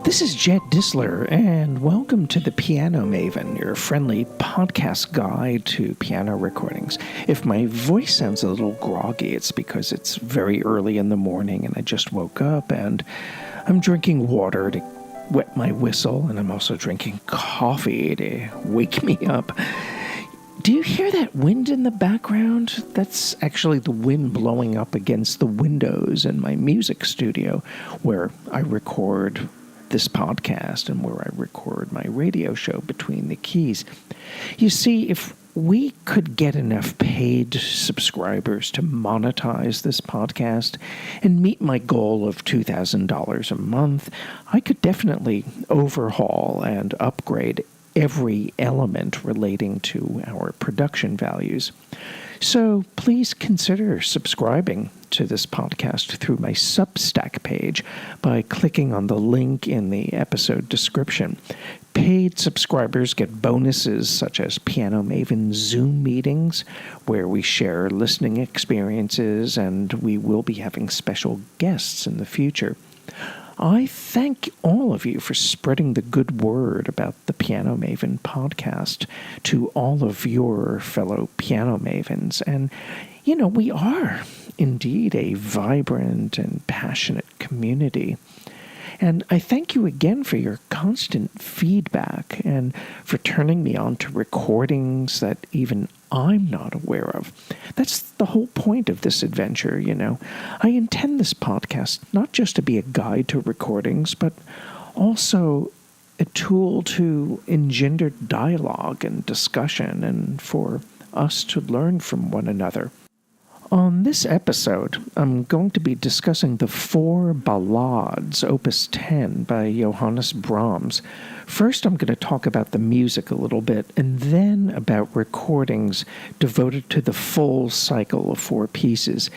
This is Jed Disler, and welcome to the Piano Maven, your friendly podcast guide to piano recordings. If my voice sounds a little groggy, it's because it's very early in the morning and I just woke up and I'm drinking water to wet my whistle, and I'm also drinking coffee to wake me up. Do you hear that wind in the background? That's actually the wind blowing up against the windows in my music studio where I record this podcast and where I record my radio show Between the Keys. You see, if we could get enough paid subscribers to monetize this podcast and meet my goal of $2,000 a month, I could definitely overhaul and upgrade every element relating to our production values. So please consider subscribing to this podcast through my Substack page by clicking on the link in the episode description. Paid subscribers get bonuses such as Piano Maven Zoom meetings, where we share listening experiences, and we will be having special guests in the future. I thank all of you for spreading the good word about the Piano Maven podcast to all of your fellow piano mavens. And, we are indeed a vibrant and passionate community. And I thank you again for your constant feedback and for turning me on to recordings that even I'm not aware of. That's the whole point of this adventure, I intend this podcast not just to be a guide to recordings, but also a tool to engender dialogue and discussion and for us to learn from one another. On this episode, I'm going to be discussing the 4 Ballades, Opus 10, by Johannes Brahms. First, I'm going to talk about the music a little bit, and then about recordings devoted to the full cycle of 4 pieces.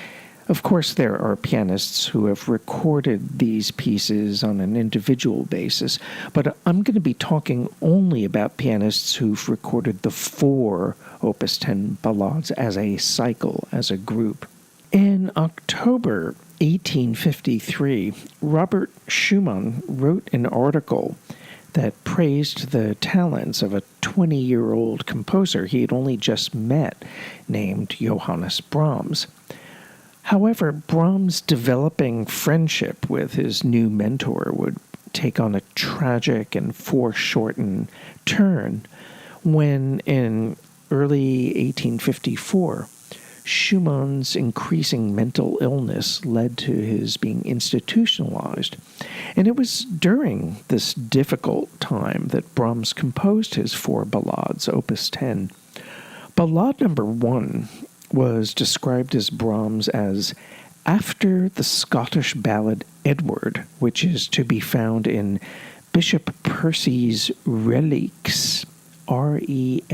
Of course, there are pianists who have recorded these pieces on an individual basis, but I'm going to be talking only about pianists who've recorded the 4 Opus 10 Ballades as a cycle, as a group. In October 1853, Robert Schumann wrote an article that praised the talents of a 20-year-old composer he had only just met named Johannes Brahms. However, Brahms' developing friendship with his new mentor would take on a tragic and foreshortened turn when, in early 1854, Schumann's increasing mental illness led to his being institutionalized. And it was during this difficult time that Brahms composed his 4 Ballades, Opus 10. Ballade number 1 was described as Brahms as after the Scottish ballad Edward, which is to be found in Bishop Percy's Reliques, Reliqueus.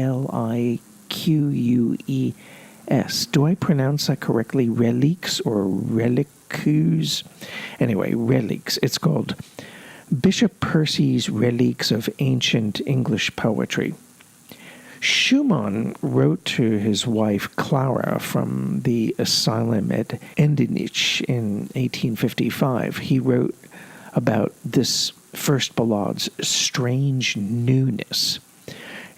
Do I pronounce that correctly? Reliques or Reliqueus? Anyway, Reliques. It's called Bishop Percy's Reliques of Ancient English Poetry. Schumann wrote to his wife Clara from the asylum at Endenich in 1855. He wrote about this first ballade's strange newness.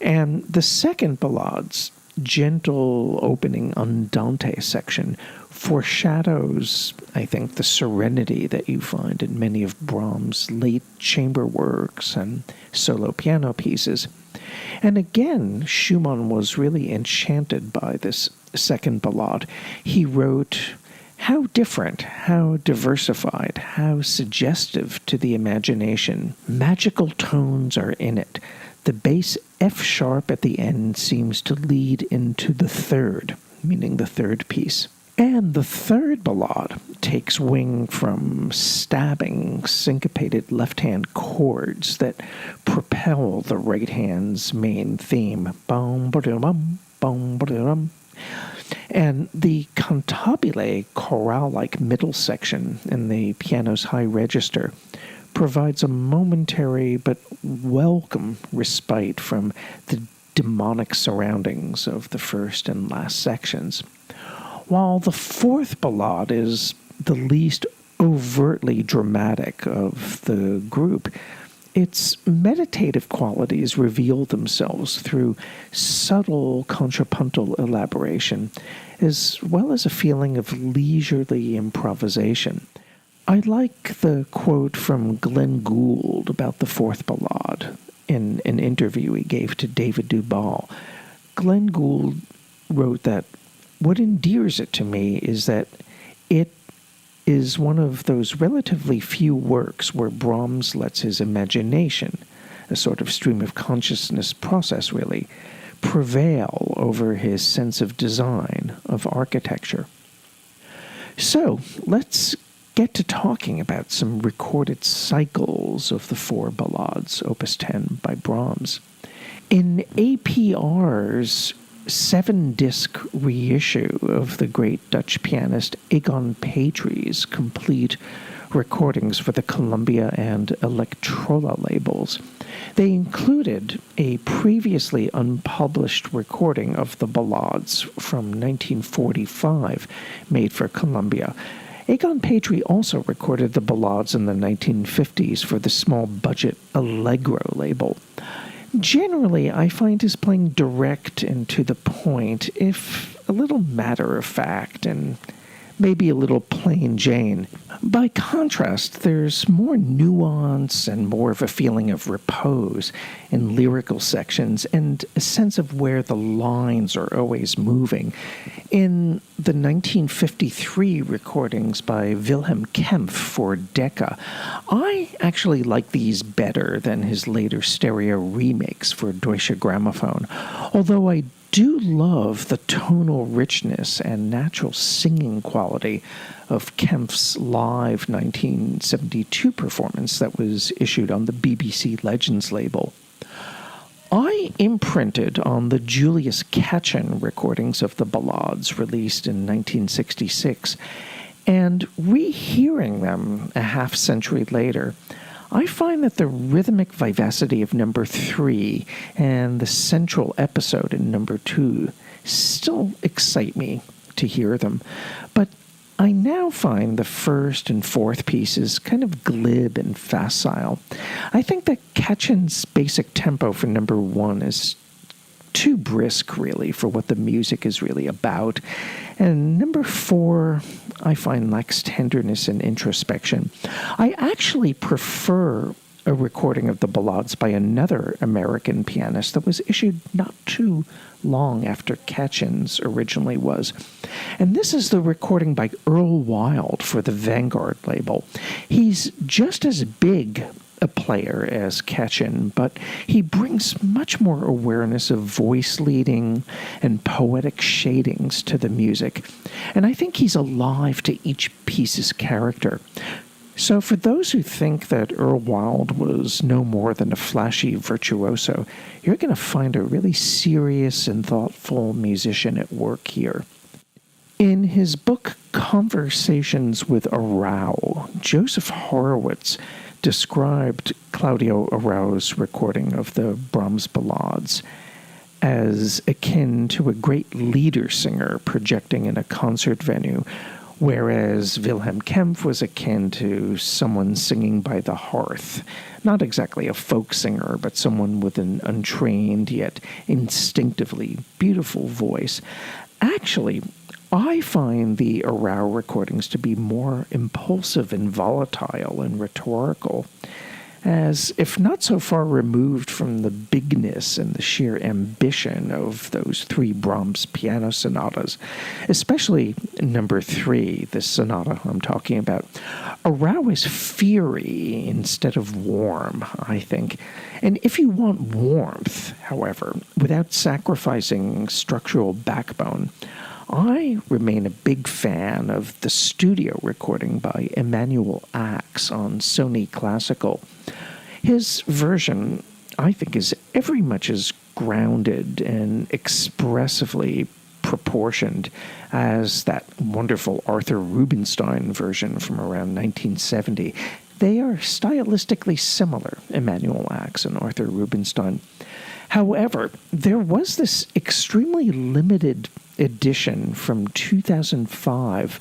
And the second ballade's gentle opening andante section foreshadows, I think, the serenity that you find in many of Brahms' late chamber works and solo piano pieces. And again, Schumann was really enchanted by this second ballade. He wrote, how different, how diversified, how suggestive to the imagination. Magical tones are in it. The bass F sharp at the end seems to lead into the third, meaning the third piece. And the third ballade takes wing from stabbing, syncopated left-hand chords that propel the right hand's main theme. And the cantabile chorale-like middle section in the piano's high register provides a momentary but welcome respite from the demonic surroundings of the first and last sections, while the fourth ballade is the least overtly dramatic of the group. Its meditative qualities reveal themselves through subtle contrapuntal elaboration, as well as a feeling of leisurely improvisation. I like the quote from Glenn Gould about the fourth ballade in an interview he gave to David Duvall. Glenn Gould wrote that, "What endears it to me is that it is one of those relatively few works where Brahms lets his imagination, a sort of stream of consciousness process really, prevail over his sense of design, of architecture." So, let's get to talking about some recorded cycles of the four ballades, Opus 10 by Brahms. In APR's 7-disc reissue of the great Dutch pianist Egon Petry's complete recordings for the Columbia and Electrola labels, they included a previously unpublished recording of the Ballades from 1945 made for Columbia. Egon Petry also recorded the Ballades in the 1950s for the small-budget Allegro label. Generally, I find his playing direct and to the point, if a little matter-of-fact and maybe a little plain Jane. By contrast, there's more nuance and more of a feeling of repose in lyrical sections and a sense of where the lines are always moving. In the 1953 recordings by Wilhelm Kempff for Decca, I actually like these better than his later stereo remakes for Deutsche Grammophon, although I do love the tonal richness and natural singing quality of Kempff's live 1972 performance that was issued on the BBC Legends label. I imprinted on the Julius Katchen recordings of the Ballades released in 1966, and rehearing them a half-century later, I find that the rhythmic vivacity of number 3 and the central episode in number 2 still excite me to hear them, but I now find the first and fourth pieces kind of glib and facile. I think that Katchen's basic tempo for number 1 is too brisk, really, for what the music is really about. And number 4, I find lacks tenderness and introspection. I actually prefer a recording of the Ballades by another American pianist that was issued not too long after Katchen's originally was. And this is the recording by Earl Wild for the Vanguard label. He's just as big a player as Katchen, but he brings much more awareness of voice leading and poetic shadings to the music. And I think he's alive to each piece's character. So for those who think that Earl Wild was no more than a flashy virtuoso, you're going to find a really serious and thoughtful musician at work here. In his book Conversations with Arau, Joseph Horowitz described Claudio Arau's recording of the Brahms Ballades as akin to a great leader singer projecting in a concert venue, whereas Wilhelm Kempff was akin to someone singing by the hearth. Not exactly a folk singer, but someone with an untrained yet instinctively beautiful voice. Actually, I find the Arau recordings to be more impulsive and volatile and rhetorical, as if not so far removed from the bigness and the sheer ambition of those 3 Brahms piano sonatas, especially number 3, the sonata I'm talking about. Arau is fiery instead of warm, I think. And if you want warmth, however, without sacrificing structural backbone, I remain a big fan of the studio recording by Emanuel Ax on Sony Classical. His version, I think, is every much as grounded and expressively proportioned as that wonderful Arthur Rubinstein version from around 1970. They are stylistically similar, Emanuel Ax and Arthur Rubinstein. However, there was this extremely limited edition from 2005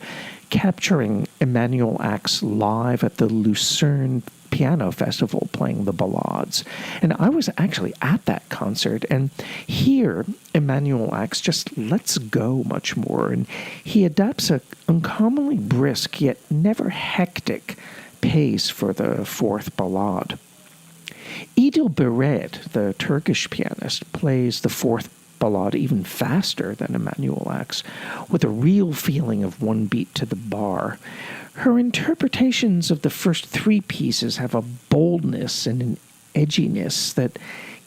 capturing Emmanuel Ax live at the Lucerne Piano Festival playing the Ballades. And I was actually at that concert, and here Emmanuel Ax just lets go much more, and he adapts an uncommonly brisk yet never hectic pace for the fourth ballade. Idil Biret, the Turkish pianist, plays the fourth ballade even faster than Emmanuel Ax, with a real feeling of one beat to the bar. Her interpretations of the first three pieces have a boldness and an edginess that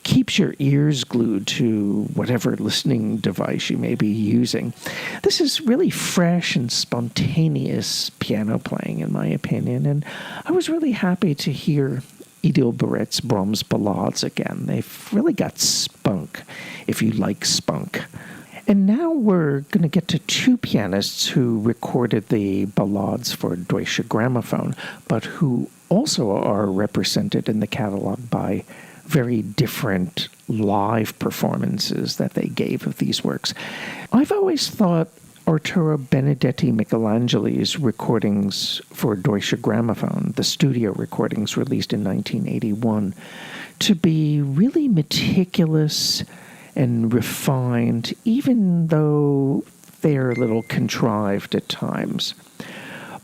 keeps your ears glued to whatever listening device you may be using. This is really fresh and spontaneous piano playing, in my opinion, and I was really happy to hear Idil Biret's Brahms Ballades again. They've really got spunk, if you like spunk. And now we're going to get to two pianists who recorded the Ballades for Deutsche Grammophon, but who also are represented in the catalog by very different live performances that they gave of these works. I've always thought Arturo Benedetti Michelangeli's recordings for Deutsche Grammophon, the studio recordings released in 1981, to be really meticulous and refined, even though they're a little contrived at times.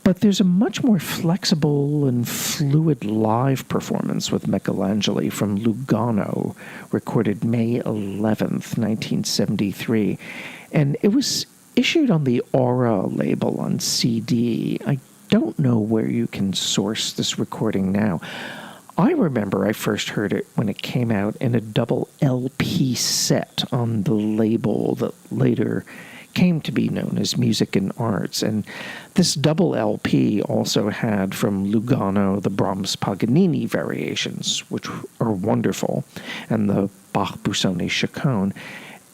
But there's a much more flexible and fluid live performance with Michelangeli from Lugano, recorded May 11th, 1973. And it was issued on the Aura label on CD. I don't know where you can source this recording now. I remember I first heard it when it came out in a double LP set on the label that later came to be known as Music and Arts. And this double LP also had from Lugano the Brahms Paganini variations, which are wonderful, and the Bach Busoni Chaconne.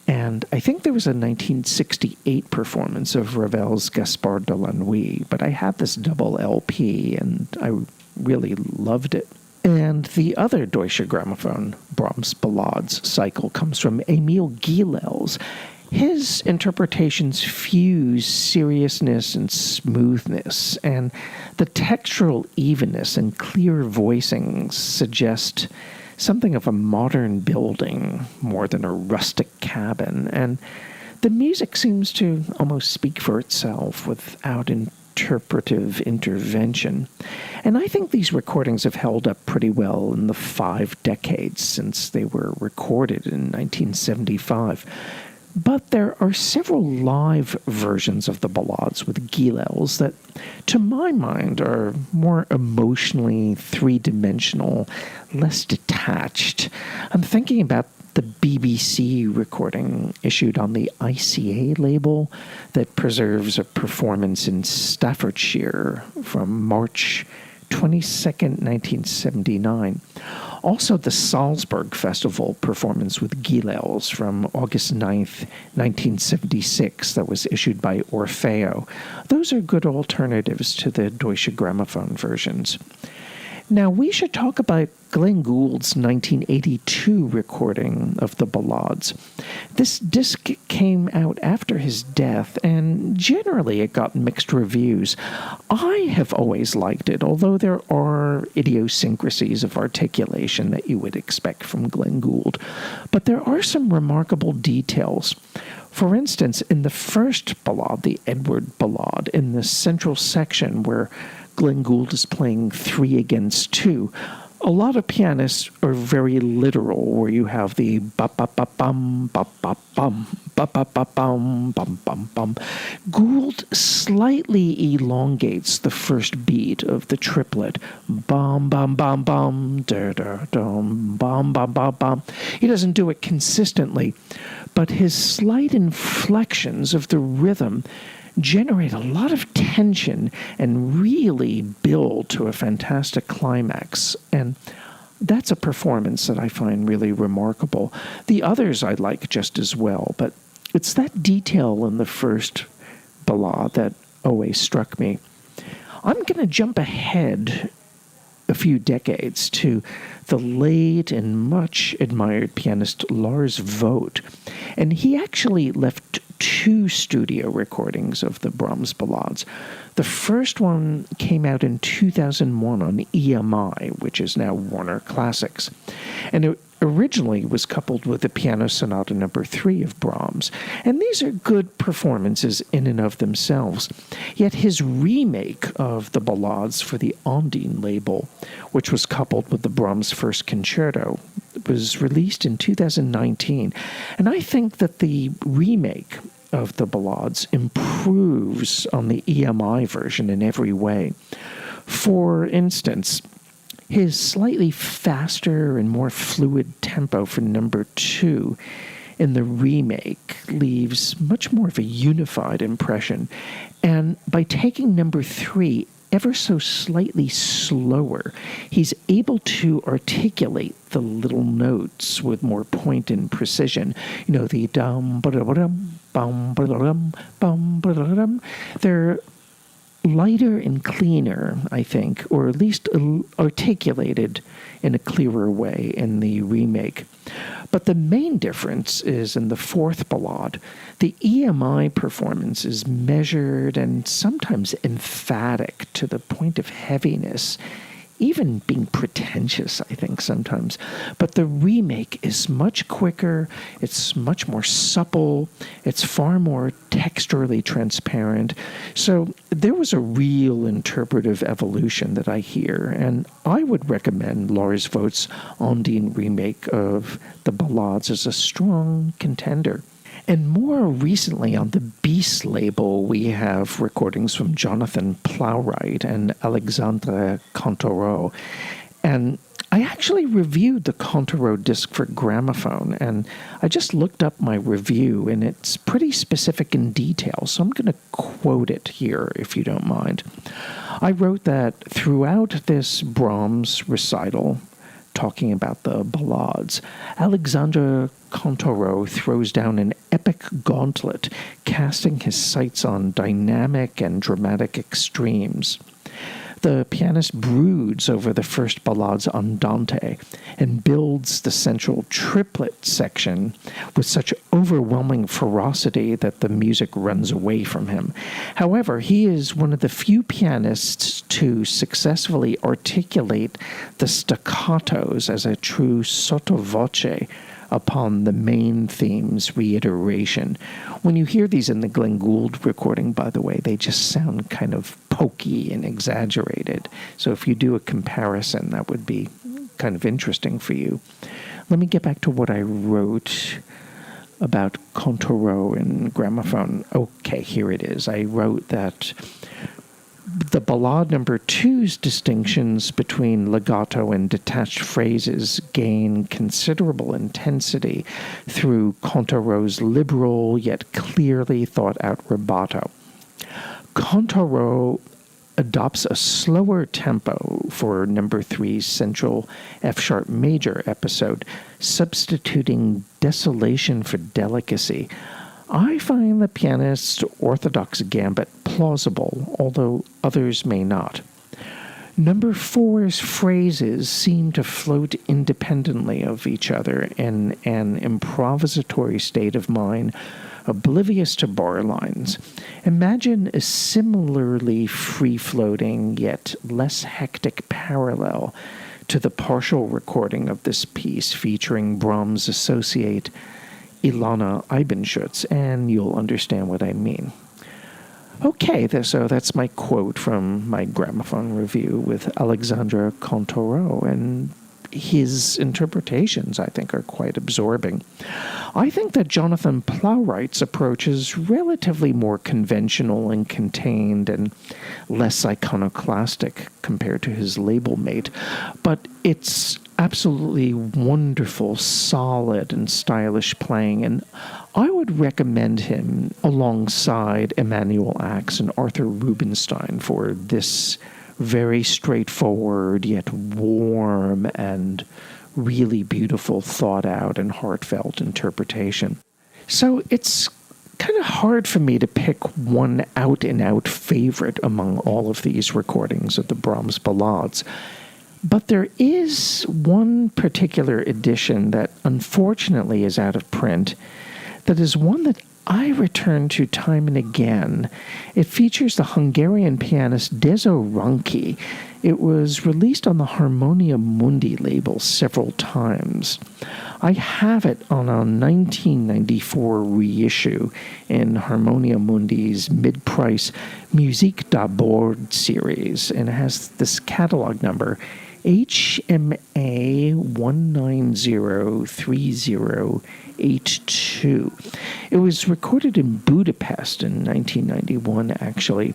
And I think there was a 1968 performance of Ravel's Gaspard de la Nuit, but I had this double LP and I really loved it. And the other Deutsche Grammophon Brahms Ballades cycle comes from Emil Gilels. His interpretations fuse seriousness and smoothness, and the textural evenness and clear voicings suggest something of a modern building more than a rustic cabin, and the music seems to almost speak for itself without interpretive intervention. And I think these recordings have held up pretty well in the 5 decades since they were recorded in 1975. But there are several live versions of the Ballades with Gilels that, to my mind, are more emotionally three-dimensional, less detached. I'm thinking about the BBC recording issued on the ICA label that preserves a performance in Staffordshire from March 22nd, 1979. Also, the Salzburg Festival performance with Gilels from August 9th, 1976, that was issued by Orfeo. Those are good alternatives to the Deutsche Grammophon versions. Now, we should talk about Glenn Gould's 1982 recording of the Ballades. This disc came out after his death, and generally it got mixed reviews. I have always liked it, although there are idiosyncrasies of articulation that you would expect from Glenn Gould. But there are some remarkable details. For instance, in the first ballade, the Edward Ballade, in the central section where Glenn Gould is playing 3 against 2, a lot of pianists are very literal, where you have the ba-ba-ba-bum, ba-ba-bum, ba-ba-ba-bum, bum-bum-bum. Gould slightly elongates the first beat of the triplet, bum-bum-bum-bum, da-da-dum, bum-bum-bum-bum. He doesn't do it consistently, but his slight inflections of the rhythm generate a lot of tension and really build to a fantastic climax. And that's a performance that I find really remarkable. The others I like just as well, but it's that detail in the first ballade that always struck me. I'm going to jump ahead a few decades to the late and much admired pianist Lars Vogt. And he actually left 2 studio recordings of the Brahms Ballades. The first one came out in 2001 on EMI, which is now Warner Classics. And it originally was coupled with the Piano Sonata No. 3 of Brahms. And these are good performances in and of themselves. Yet his remake of the Ballades for the Ondine label, which was coupled with the Brahms First Concerto, was released in 2019. And I think that the remake of the Ballades improves on the EMI version in every way. For instance, his slightly faster and more fluid tempo for number 2 in the remake leaves much more of a unified impression. And by taking number 3 ever so slightly slower, he's able to articulate the little notes with more point and precision. You know, the dum ba da dum bum ba da dum bum ba da dum. They're lighter and cleaner, I think, or at least articulated in a clearer way in the remake. But the main difference is in the 4th ballade. The EMI performance is measured and sometimes emphatic to the point of heaviness, even being pretentious, I think, sometimes. But the remake is much quicker, it's much more supple, it's far more texturally transparent. So there was a real interpretive evolution that I hear, and I would recommend Lars Vogt's Ondine remake of the Ballades as a strong contender. And more recently on the Beast label, we have recordings from Jonathan Plowright and Alexandre Contreau. And I actually reviewed the Contreau disc for Gramophone, and I just looked up my review, and it's pretty specific in detail, so I'm going to quote it here, if you don't mind. I wrote that throughout this Brahms recital, talking about the Ballades, Alexandre Contreau throws down an epic gauntlet, casting his sights on dynamic and dramatic extremes. The pianist broods over the first Ballade's Andante and builds the central triplet section with such overwhelming ferocity that the music runs away from him. However, he is one of the few pianists to successfully articulate the staccatos as a true sottovoce upon the main theme's reiteration. When you hear these in the Glenn Gould recording, by the way, they just sound kind of pokey and exaggerated. So if you do a comparison, that would be kind of interesting for you. Let me get back to what I wrote about Contreau and Gramophone. Okay, here it is. I wrote that the Ballade number 2's distinctions between legato and detached phrases gain considerable intensity through Contreau's liberal yet clearly thought-out rubato. Contreau adopts a slower tempo for number 3's central F-sharp major episode, substituting desolation for delicacy. I find the pianist's orthodox gambit plausible, although others may not. Number 4's phrases seem to float independently of each other in an improvisatory state of mind, oblivious to bar lines. Imagine a similarly free-floating yet less hectic parallel to the partial recording of this piece featuring Brahms' associate Ilana Ibenschutz, and you'll understand what I mean. Okay, so that's my quote from my Gramophone review with Alexandre Contreau, and his interpretations, I think, are quite absorbing. I think that Jonathan Plowright's approach is relatively more conventional and contained and less iconoclastic compared to his label mate, but it's absolutely wonderful, solid, and stylish playing, and I would recommend him alongside Emanuel Ax and Arthur Rubinstein for this very straightforward yet warm and really beautiful, thought-out and heartfelt interpretation. So it's kind of hard for me to pick one out-and-out favorite among all of these recordings of the Brahms Ballades. But there is one particular edition that unfortunately is out of print that is one that I return to time and again. It features the Hungarian pianist Dezo Ranki. It was released on the Harmonia Mundi label several times. I have it on a 1994 reissue in Harmonia Mundi's mid-price Musique d'Abord series, and it has this catalog number HMA 1903082. It was recorded in Budapest in 1991, actually.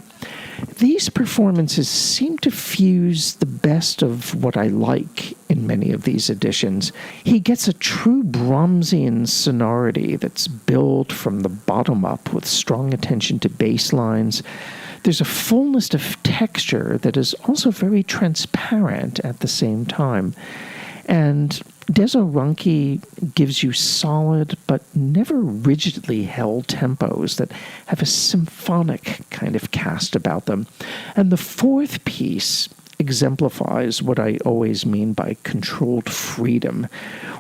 These performances seem to fuse the best of what I like in many of these editions. He gets a true Brahmsian sonority that's built from the bottom up with strong attention to bass lines. There's a fullness of texture that is also very transparent at the same time. And Dezo Ranki gives you solid but never rigidly held tempos that have a symphonic kind of cast about them. And the fourth piece exemplifies what I always mean by controlled freedom,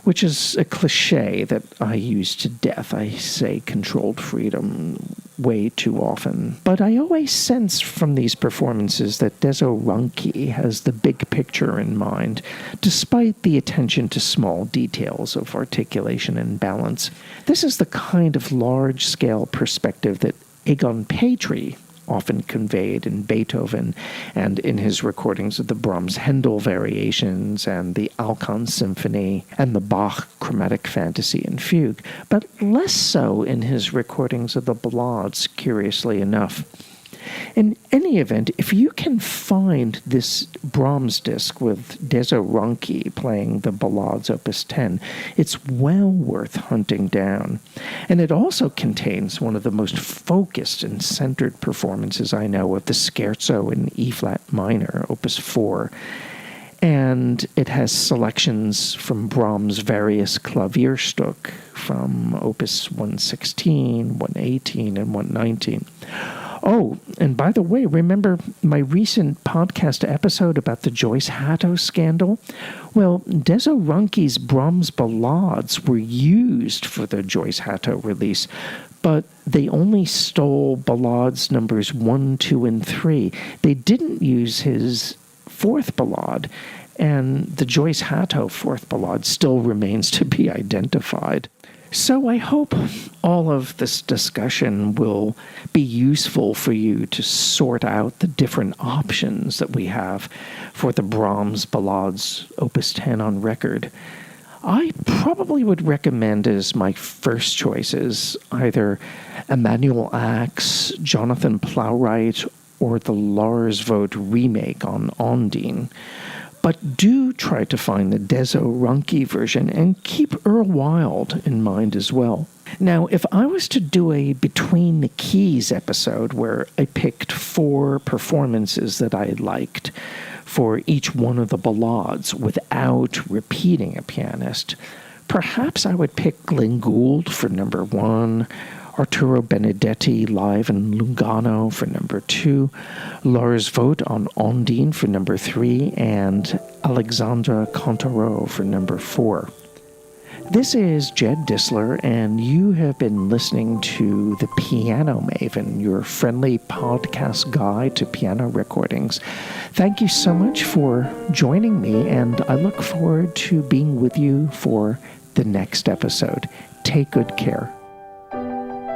which is a cliche that I use to death. I say controlled freedom way too often. But I always sense from these performances that Dezo Ranki has the big picture in mind, despite the attention to small details of articulation and balance. This is the kind of large-scale perspective that Egon Petri often conveyed in Beethoven and in his recordings of the Brahms Handel variations and the Alkan Symphony and the Bach Chromatic Fantasy and Fugue, but less so in his recordings of the Ballades, curiously enough. In any event, if you can find this Brahms disc with Dezo Ranki playing the Ballades Opus 10, it's well worth hunting down. And it also contains one of the most focused and centered performances I know of the Scherzo in E-flat minor, Opus 4. And it has selections from Brahms' various Klavierstück from Opus 116, 118, and 119. Oh, and by the way, remember my recent podcast episode about the Joyce Hatto scandal? Well, Dezo Ranki's Brahms Ballades were used for the Joyce Hatto release, but they only stole Ballades numbers 1, 2, and 3. They didn't use his fourth ballade, and the Joyce Hatto fourth ballade still remains to be identified. So I hope all of this discussion will be useful for you to sort out the different options that we have for the Brahms Ballades Opus 10 on record. I probably would recommend as my first choices either Emanuel Ax, Jonathan Plowright, or the Lars Vogt remake on Ondine. But do try to find the Dezo Ranki version and keep Earl Wild in mind as well. Now, if I was to do a Between the Keys episode where I picked 4 performances that I liked for each one of the ballades without repeating a pianist, perhaps I would pick Glenn Gould for number 1, Arturo Benedetti live in Lugano for number 2, Lars Vogt on Ondine for number 3, and Alexandra Contaro for number 4. This is Jed Disler, and you have been listening to The Piano Maven, your friendly podcast guide to piano recordings. Thank you so much for joining me, and I look forward to being with you for the next episode. Take good care.